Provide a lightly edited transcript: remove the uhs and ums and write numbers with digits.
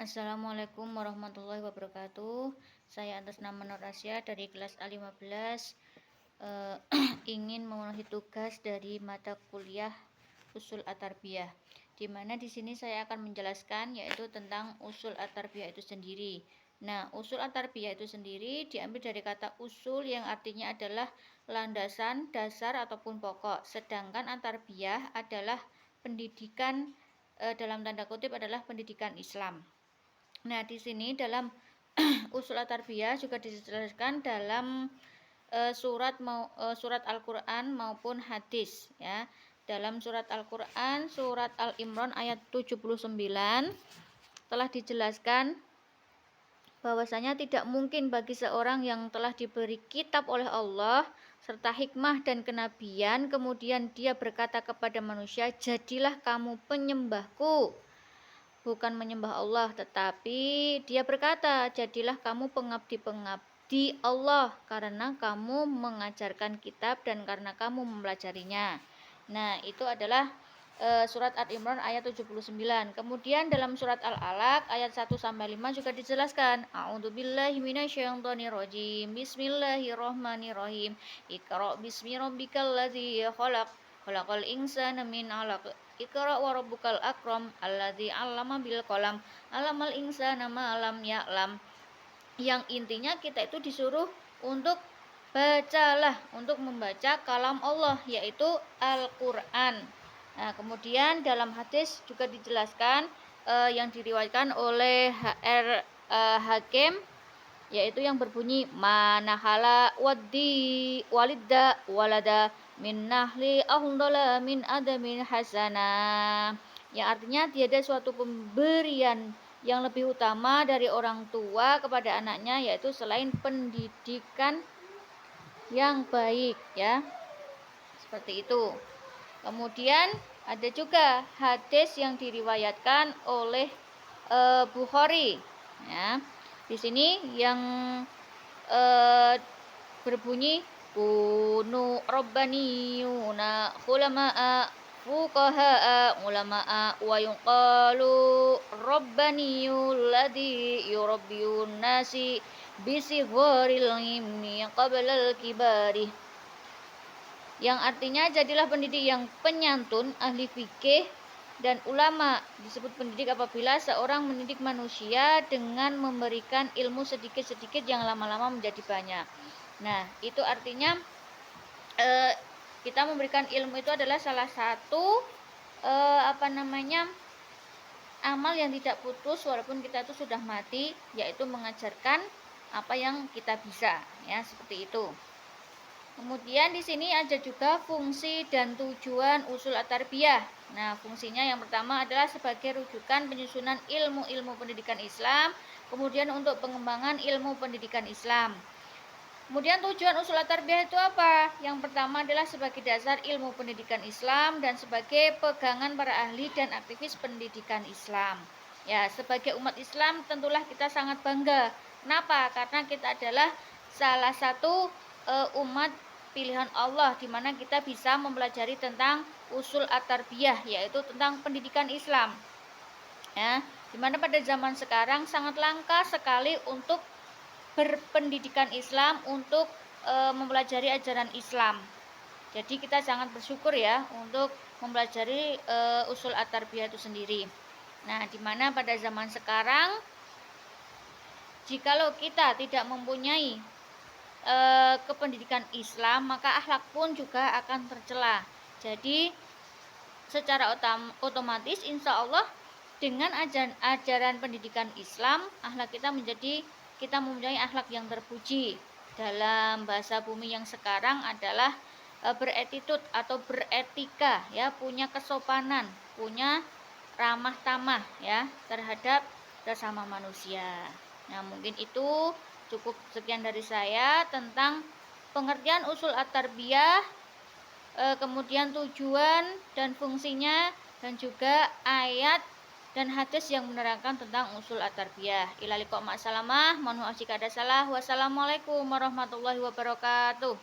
Assalamualaikum warahmatullahi wabarakatuh. Saya atas nama Nur Asya dari kelas A15 ingin memenuhi tugas dari mata kuliah Usul At-Tarbiyah. Di mana di sini saya akan menjelaskan yaitu tentang usul At-Tarbiyah itu sendiri. Nah, usul At-Tarbiyah itu sendiri diambil dari kata usul yang artinya adalah landasan, dasar ataupun pokok. Sedangkan At-Tarbiyah adalah pendidikan dalam tanda kutip adalah pendidikan Islam. Nah, di sini dalam usul at-tarbiyah juga dijelaskan dalam surat Al-Qur'an maupun hadis ya. Dalam surat Al-Qur'an surat Al-Imran ayat 79 telah dijelaskan bahwasanya tidak mungkin bagi seorang yang telah diberi kitab oleh Allah serta hikmah dan kenabian kemudian dia berkata kepada manusia, "Jadilah kamu penyembahku." Bukan menyembah Allah, tetapi dia berkata, "Jadilah kamu pengabdi-pengabdi Allah karena kamu mengajarkan kitab dan karena kamu mempelajarinya." Nah, itu adalah surat Al-Imran ayat 79. Kemudian dalam surat Al-Alaq ayat 1 sampai 5 juga dijelaskan, "A'udzubillahi minasyaitonirrajim. Bismillahirrahmanirrahim. Iqra bismi rabbikal ladzi khalaq. Khalaqal insana min 'alaq. Iqra wa rabbukal akram alladzi 'allama bil qalam. 'Allamal insana ma lam ya'lam." Yang intinya kita itu disuruh untuk bacalah, untuk membaca kalam Allah yaitu Al-Qur'an. Nah, kemudian dalam hadis juga dijelaskan yang diriwayatkan oleh HR Hakim yaitu yang berbunyi, "Manahala waddi walidda walada min nahli afdala min adamin hasana." Yang artinya tiada suatu pemberian yang lebih utama dari orang tua kepada anaknya yaitu selain pendidikan yang baik ya. Seperti itu. Kemudian ada juga hadis yang diriwayatkan oleh Bukhari ya. Di sini yang berbunyi, "Kunu rabbaniyuna khulama'a fuqaha'a ulama'a wa yuqalu rabbaniyul ladzi yurabbiyun nasi bisigharil ilmi qablal kibari." Yang artinya jadilah pendidik yang penyantun, ahli fikih dan ulama. Disebut pendidik apabila seorang mendidik manusia dengan memberikan ilmu sedikit-sedikit yang lama-lama menjadi banyak. Nah, itu artinya kita memberikan ilmu itu adalah salah satu amal yang tidak putus walaupun kita itu sudah mati, yaitu mengajarkan apa yang kita bisa ya, seperti itu. Kemudian di sini ada juga fungsi dan tujuan usul at-tarbiyah. Nah, fungsinya yang pertama adalah sebagai rujukan penyusunan ilmu-ilmu pendidikan Islam, kemudian untuk pengembangan ilmu pendidikan Islam. Kemudian tujuan usul at-tarbiyah itu apa? Yang pertama adalah sebagai dasar ilmu pendidikan Islam dan sebagai pegangan para ahli dan aktivis pendidikan Islam. Ya, sebagai umat Islam tentulah kita sangat bangga. Kenapa? Karena kita adalah salah satu umat pilihan Allah di mana kita bisa mempelajari tentang usul at-tarbiyah yaitu tentang pendidikan Islam. Ya, di mana pada zaman sekarang sangat langka sekali untuk berpendidikan Islam, untuk mempelajari ajaran Islam. Jadi kita sangat bersyukur ya untuk mempelajari usul at-tarbiyah itu sendiri. Nah, di mana pada zaman sekarang jikalau kita tidak mempunyai kependidikan Islam, maka akhlak pun juga akan tercela. Jadi secara otomatis insya Allah dengan ajaran pendidikan Islam, akhlak kita mempunyai akhlak yang terpuji. Dalam bahasa bumi yang sekarang adalah beretitut atau beretika ya, punya kesopanan, punya ramah tamah ya terhadap sesama manusia. Nah, mungkin itu cukup sekian dari saya tentang pengertian usul at-tarbiyah, kemudian tujuan dan fungsinya, dan juga ayat dan hadis yang menerangkan tentang usul at-tarbiyah. Ila liqa ma'assalamah, mohon maaf jika ada salah. Wassalamualaikum warahmatullahi wabarakatuh.